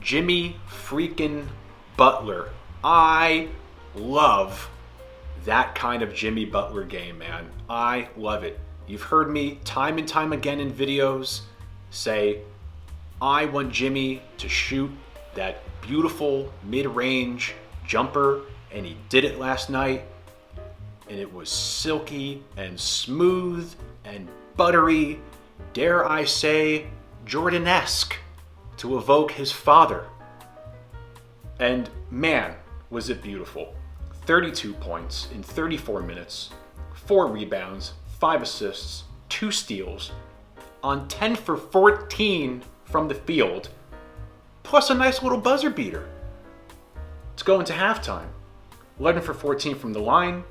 Jimmy freaking Butler. I love that kind of Jimmy Butler game, man. I love it. You've heard me time and time again in videos say, I want Jimmy to shoot that beautiful mid-range jumper, and he did it last night. And it was silky and smooth and buttery, dare I say, Jordan-esque, to evoke his father. And man, was it beautiful. 32 points in 34 minutes, 4 rebounds, 5 assists, 2 steals, on 10 for 14 from the field, plus a nice little buzzer beater. Let's go into halftime. 11 for 14 from the line.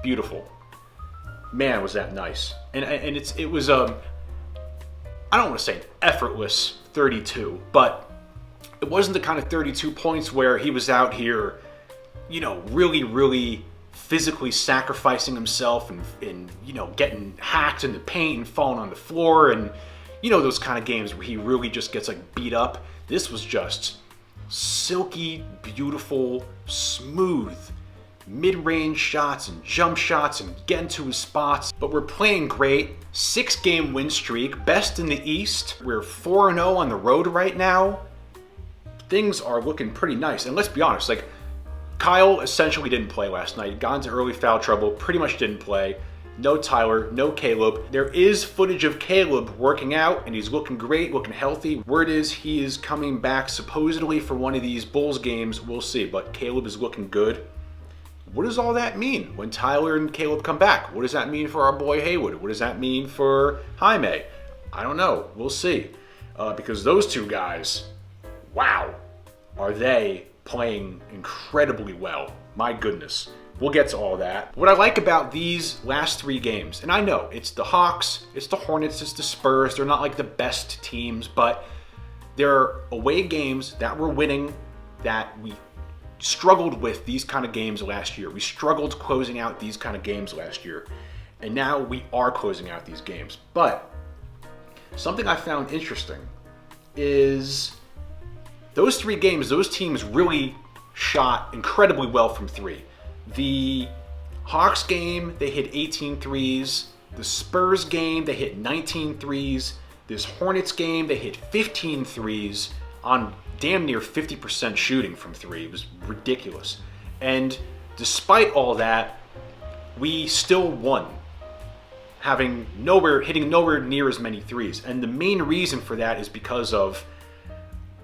Beautiful. Man, was that nice. And it was I don't want to say an effortless 32, but it wasn't the kind of 32 points where he was out here, you know, really physically sacrificing himself and you know, getting hacked in the paint and falling on the floor, and you know, those kind of games where he really just gets like beat up. This was just silky, beautiful, smooth mid-range shots and jump shots and getting to his spots. But we're playing great. 6-game win streak, best in the East. We're 4-0 on the road right now. Things are looking pretty nice. And let's be honest, like, Kyle essentially didn't play last night. Got into early foul trouble, pretty much didn't play. No Tyler, no Caleb. There is footage of Caleb working out, and he's looking great, looking healthy. Word is he is coming back supposedly for one of these Bulls games. We'll see, but Caleb is looking good. What does all that mean when Tyler and Caleb come back? What does that mean for our boy Haywood? What does that mean for Jaime? I don't know. We'll see. Because those two guys, wow, are they playing incredibly well. My goodness. We'll get to all that. What I like about these last 3 games, and I know it's the Hawks, it's the Hornets, it's the Spurs. They're not like the best teams, but they're away games that we're winning, that we struggled with these kind of games last year. We struggled closing out these kind of games last year. And now we are closing out these games. But something I found interesting is those 3 games, those teams really shot incredibly well from 3. The Hawks game, they hit 18 threes. The Spurs game, they hit 19 threes. This Hornets game, they hit 15 threes on damn near 50% shooting from 3. It was ridiculous. And despite all that, we still won, hitting nowhere near as many threes. And the main reason for that is because of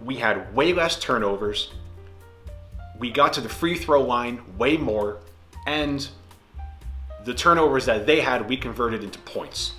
we had way less turnovers, we got to the free throw line way more, and the turnovers that they had, we converted into points.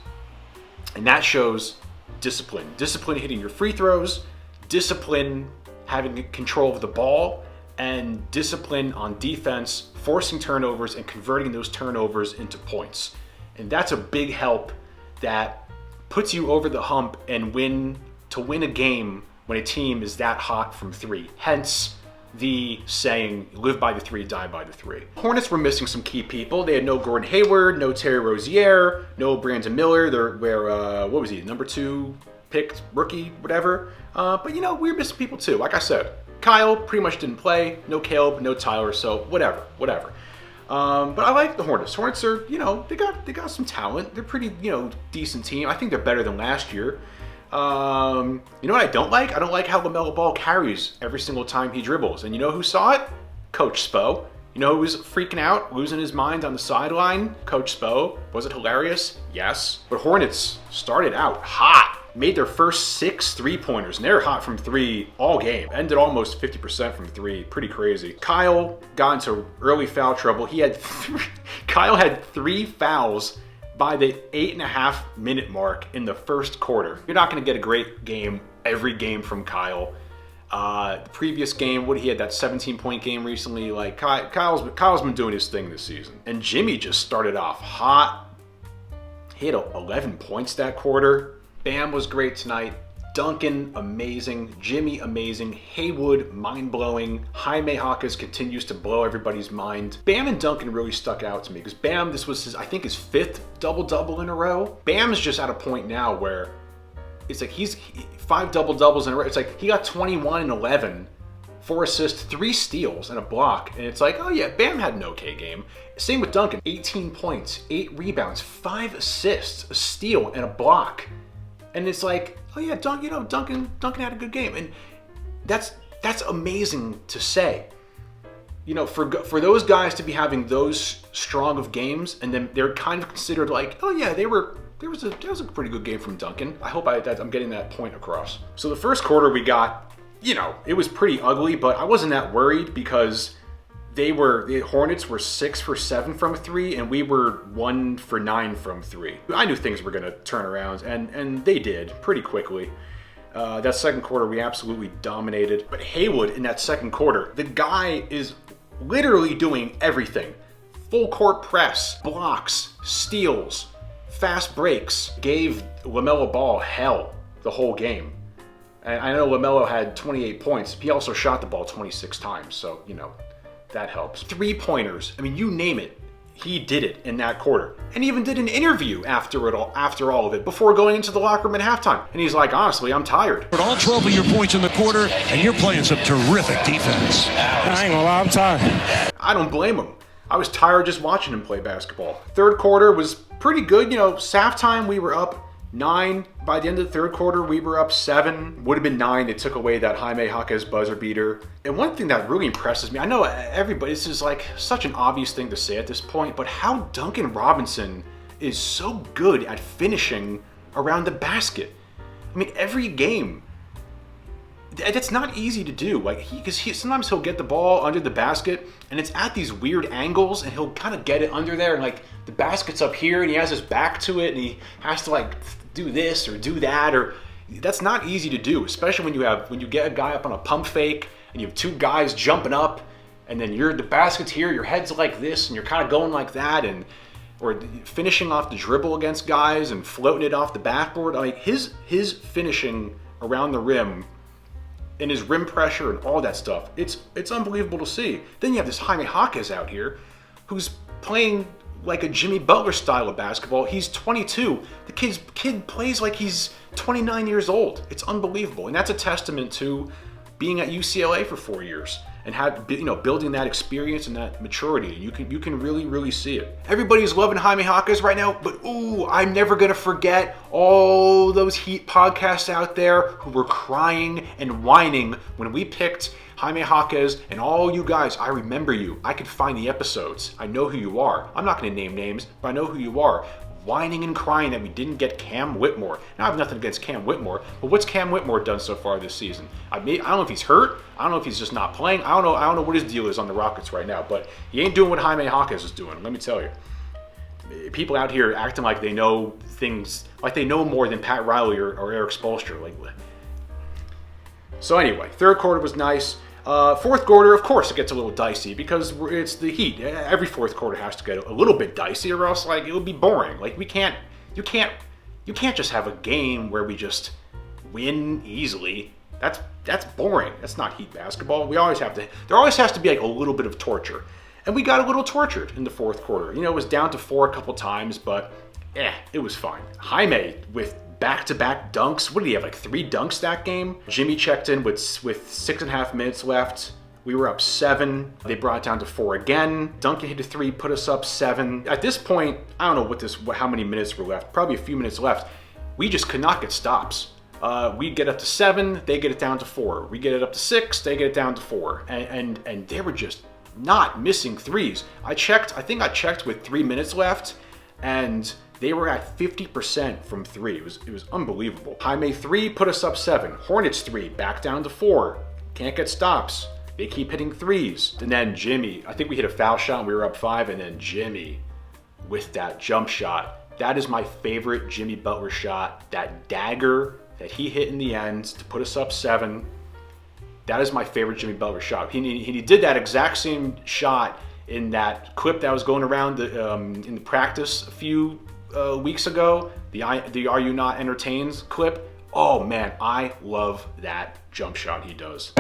And that shows discipline. Discipline hitting your free throws, discipline having control of the ball, and discipline on defense, forcing turnovers and converting those turnovers into points. And that's a big help that puts you over the hump and win a game when a team is that hot from 3. Hence the saying, live by the 3, die by the 3. Hornets were missing some key people. They had no Gordon Hayward, no Terry Rozier, no Brandon Miller. What was he, number 2 picked rookie, whatever. But you know, we were missing people too. Like I said, Kyle pretty much didn't play. No Caleb, no Tyler, so whatever. But I like the Hornets. Hornets are, you know, they got some talent. They're pretty, you know, decent team. I think they're better than last year. You know what I don't like? I don't like how LaMelo Ball carries every single time he dribbles. And you know who saw it? Coach Spo. You know who was freaking out, losing his mind on the sideline? Coach Spo. Was it hilarious? Yes. But Hornets started out hot. Made their first 6 3-pointers, and they're hot from 3 all game. Ended almost 50% from 3. Pretty crazy. Kyle got into early foul trouble. Kyle had 3 fouls by the 8.5-minute mark in the first quarter. You're not going to get a great game every game from Kyle. The previous game, he had that 17-point game recently. Like Kyle's been doing his thing this season. And Jimmy just started off hot. He had 11 points that quarter. Bam was great tonight. Duncan, amazing. Jimmy, amazing. Haywood, mind-blowing. Jaime Jaquez continues to blow everybody's mind. Bam and Duncan really stuck out to me because Bam, this was his 5th double-double in a row. Bam's just at a point now where it's like 5 double-doubles in a row. It's like he got 21 and 11, 4 assists, 3 steals, and a block. And it's like, oh yeah, Bam had an okay game. Same with Duncan. 18 points, 8 rebounds, 5 assists, a steal, and a block. And it's like, oh yeah, Duncan had a good game. And that's amazing to say. You know, for those guys to be having those strong of games, and then they're kind of considered like, oh yeah, that was a pretty good game from Duncan. I hope I'm getting that point across. So the first quarter we got, you know, it was pretty ugly, but I wasn't that worried because the Hornets were 6 for 7 from 3, and we were 1 for 9 from 3. I knew things were gonna turn around, and they did pretty quickly. That second quarter, we absolutely dominated. But Haywood in that second quarter, the guy is literally doing everything. Full court press, blocks, steals, fast breaks. Gave LaMelo Ball hell the whole game. And I know LaMelo had 28 points. He also shot the ball 26 times, so, you know, that helps. 3-pointers, I mean, you name it. He did it in that quarter. And he even did an interview after all of it, before going into the locker room at halftime. And he's like, honestly, I'm tired. But all 12 of your points in the quarter, and you're playing some terrific defense. I ain't gonna lie, I'm tired. I don't blame him. I was tired just watching him play basketball. Third quarter was pretty good. You know, halftime we were up 9. By the end of the third quarter, we were up 7. Would have been 9. They took away that Jaime Jaquez buzzer beater. And one thing that really impresses me, I know everybody, this is like such an obvious thing to say at this point, but how Duncan Robinson is so good at finishing around the basket. I mean, every game, that's not easy to do. Like, because sometimes he'll get the ball under the basket, and it's at these weird angles, and he'll kind of get it under there, and like the basket's up here, and he has his back to it, and he has to like do this or do that, or that's not easy to do, especially when you get a guy up on a pump fake, and you have 2 guys jumping up, and then the basket's here, your head's like this, and you're kind of going like that, or finishing off the dribble against guys and floating it off the backboard. Like his finishing around the rim and his rim pressure and all that stuff, it's unbelievable to see. Then you have this Jaime Jaquez out here who's playing like a Jimmy Butler style of basketball. He's 22. The kid plays like he's 29 years old. It's unbelievable. And that's a testament to being at UCLA for 4 years and building that experience and that maturity. You can really, really see it. Everybody's loving Jaime Jaquez right now, but ooh, I'm never gonna forget all those Heat podcasts out there who were crying and whining when we picked Jaime Jaquez. And all you guys, I remember you. I could find the episodes. I know who you are. I'm not gonna name names, but I know who you are. Whining and crying that we didn't get Cam Whitmore. Now, I have nothing against Cam Whitmore, but what's Cam Whitmore done so far this season? I don't know if he's hurt. I don't know if he's just not playing. I don't know what his deal is on the Rockets right now, but he ain't doing what Jaime Jaquez is doing, let me tell you. People out here acting like they know things, like they know more than Pat Riley or Eric Spoelstra. So anyway, third quarter was nice. Fourth quarter, of course, it gets a little dicey because it's the Heat. Every fourth quarter has to get a little bit dicey, or else like it would be boring. Like you can't just have a game where we just win easily. That's boring. That's not Heat basketball. There always has to be like a little bit of torture, and we got a little tortured in the fourth quarter. You know, it was down to 4 a couple times, but it was fine. Jaime with back-to-back dunks. What did he have, like 3 dunks that game? Jimmy checked in with 6.5 minutes left. We were up 7. They brought it down to 4 again. Duncan hit a 3, put us up 7. At this point, I don't know how many minutes were left. Probably a few minutes left. We just could not get stops. We get up to 7, they get it down to 4. We get it up to 6, they get it down to 4. And they were just not missing threes. I think I checked with 3 minutes left, and they were at 50% from 3. It was unbelievable. Jaime 3 put us up 7. Hornets 3 back down to 4. Can't get stops. They keep hitting 3s. And then Jimmy, I think we hit a foul shot and we were up 5. And then Jimmy with that jump shot. That is my favorite Jimmy Butler shot. That dagger that he hit in the end to put us up 7. That is my favorite Jimmy Butler shot. He did that exact same shot in that clip that was going around in the practice a few weeks ago, the Are You Not Entertained clip. Oh man, I love that jump shot he does.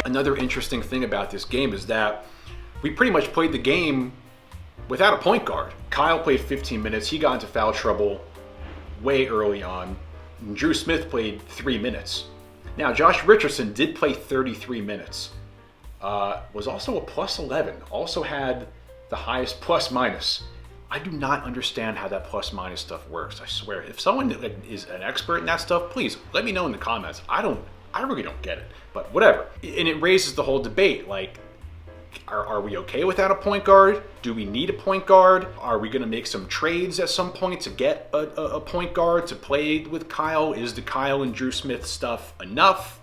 Another interesting thing about this game is that we pretty much played the game without a point guard. Kyle played 15 minutes. He got into foul trouble way early on. Drew Smith played 3 minutes. Now, Josh Richardson did play 33 minutes. Was also a plus 11. Also had the highest plus minus. I do not understand how that plus minus stuff works. I swear. If someone is an expert in that stuff, please let me know in the comments. I really don't get it. But whatever. And it raises the whole debate. Like, are we okay without a point guard? Do we need a point guard? Are we going to make some trades at some point to get a point guard to play with Kyle? Is the Kyle and Drew Smith stuff enough?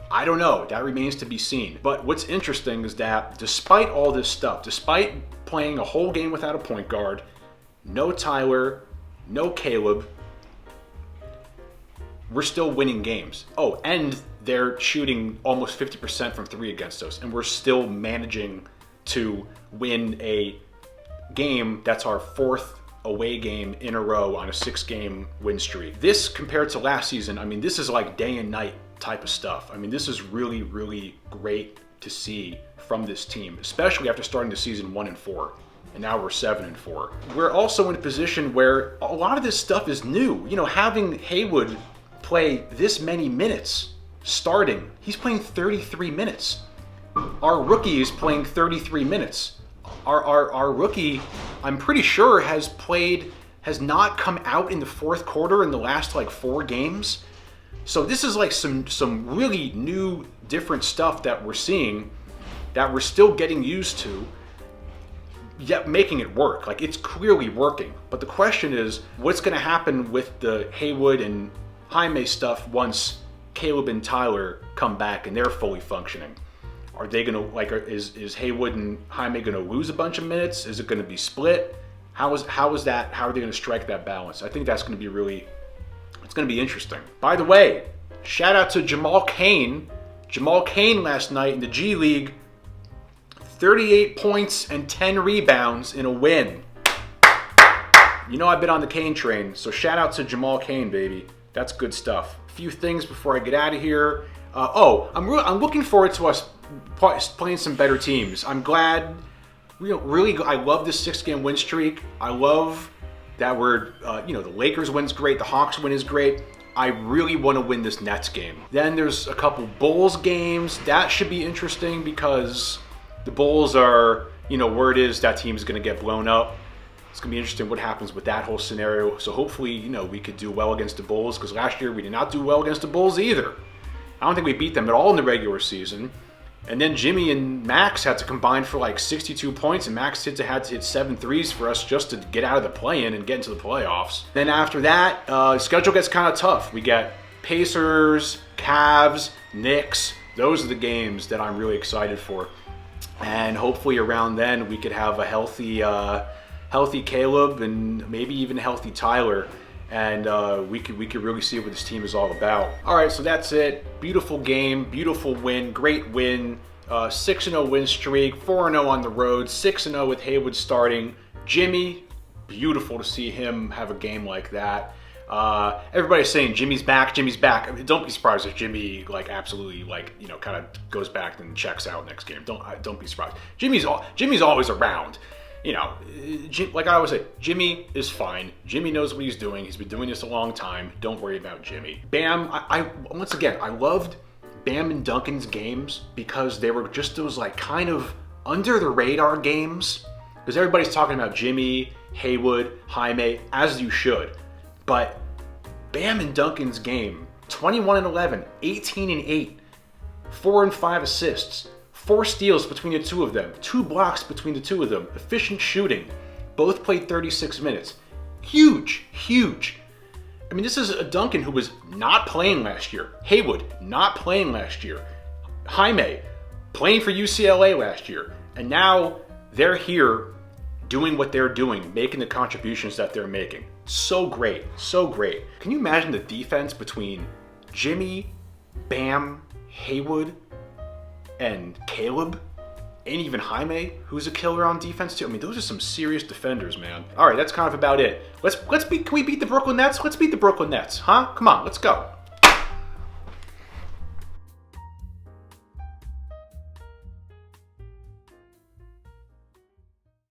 I don't know. That remains to be seen. But what's interesting is that despite all this stuff, despite playing a whole game without a point guard, no Tyler, no Caleb, we're still winning games. Oh, and they're shooting almost 50% from 3 against us, and we're still managing to win a game that's our 4th away game in a row on a 6-game win streak. This, compared to last season, I mean, this is like day and night type of stuff. I mean, this is really, really great to see from this team, especially after starting the season 1-4. And now we're 7-4. We're also in a position where a lot of this stuff is new. You know, having Haywood play this many minutes starting, he's playing 33 minutes. Our rookie is playing 33 minutes. Our rookie, I'm pretty sure, has not come out in the 4th quarter in the last like 4 games. So this is like some really new, different stuff that we're seeing, that we're still getting used to, yet making it work. Like, it's clearly working. But the question is, what's going to happen with the Haywood and Jaime stuff once Caleb and Tyler come back and they're fully functioning? Are they going to, like, is Haywood and Jaime going to lose a bunch of minutes? Is it going to be split? How is that? How are they going to strike that balance? I think that's going to be really, it's going to be interesting. By the way, shout out to Jamal Cain. Jamal Cain last night in the G League, 38 points and 10 rebounds in a win. You know I've been on the Cain train, so shout out to Jamal Cain, baby. That's good stuff. A few things before I get out of here. I'm looking forward to us playing some better teams. I'm glad. Really, I love this 6-game win streak. I love that we're, the Lakers win's great, the Hawks win is great. I really want to win this Nets game. Then there's a couple Bulls games. That should be interesting because the Bulls are, word is that team's going to get blown up. It's going to be interesting what happens with that whole scenario. So hopefully, we could do well against the Bulls, because last year we did not do well against the Bulls either. I don't think we beat them at all in the regular season. And then Jimmy and Max had to combine for like 62 points, and Max had to hit 7 threes for us just to get out of the play-in and get into the playoffs. Then after that, schedule gets kind of tough. We get Pacers, Cavs, Knicks. Those are the games that I'm really excited for. And hopefully around then we could have a healthy Caleb and maybe even healthy Tyler. And we could really see what this team is all about. All right, so that's it. Beautiful game, beautiful win, great win. 6-0 win streak, 4-0 on the road, 6-0 with Haywood starting. Jimmy, beautiful to see him have a game like that. Everybody's saying Jimmy's back, Jimmy's back. I mean, don't be surprised if Jimmy absolutely kind of goes back and checks out next game. Don't be surprised. Jimmy's always around. Like I always say, Jimmy is fine. Jimmy knows what he's doing. He's been doing this a long time. Don't worry about Jimmy. Bam, once again, I loved Bam and Duncan's games because they were just those kind of under the radar games. Because everybody's talking about Jimmy, Haywood, Jaime, as you should. But Bam and Duncan's game, 21-11, 18-8, 4 and 5 assists. 4 steals between the two of them, 2 blocks between the two of them, efficient shooting. Both played 36 minutes. Huge, huge. I mean, this is a Duncan who was not playing last year. Haywood, not playing last year. Jaime, playing for UCLA last year. And now they're here doing what they're doing, making the contributions that they're making. So great, so great. Can you imagine the defense between Jimmy, Bam, Haywood, and Caleb, and even Jaime, who's a killer on defense too? I mean, those are some serious defenders, man. All right, that's kind of about it. Can we beat the Brooklyn Nets? Let's beat the Brooklyn Nets, huh? Come on, let's go.